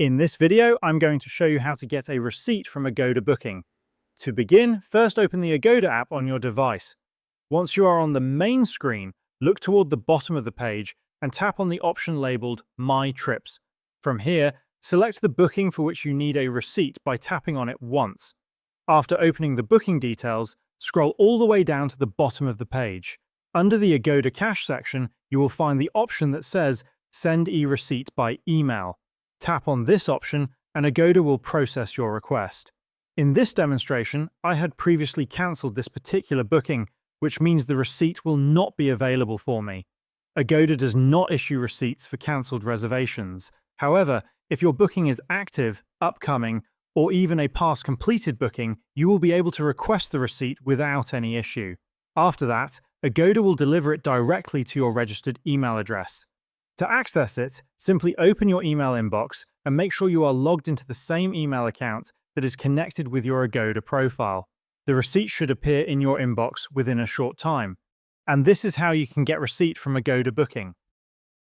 In this video, I'm going to show you how to get a receipt from Agoda booking. To begin, first open the Agoda app on your device. Once you are on the main screen, look toward the bottom of the page and tap on the option labeled My Trips. From here, select the booking for which you need a receipt by tapping on it once. After opening the booking details, scroll all the way down to the bottom of the page. Under the Agoda Cash section, you will find the option that says Send e-receipt by email. Tap on this option and Agoda will process your request. In this demonstration, I had previously cancelled this particular booking, which means the receipt will not be available for me. Agoda does not issue receipts for cancelled reservations. However, if your booking is active, upcoming, or even a past completed booking, you will be able to request the receipt without any issue. After that, Agoda will deliver it directly to your registered email address. To access it, simply open your email inbox and make sure you are logged into the same email account that is connected with your Agoda profile. The receipt should appear in your inbox within a short time. And this is how you can get receipt from Agoda booking.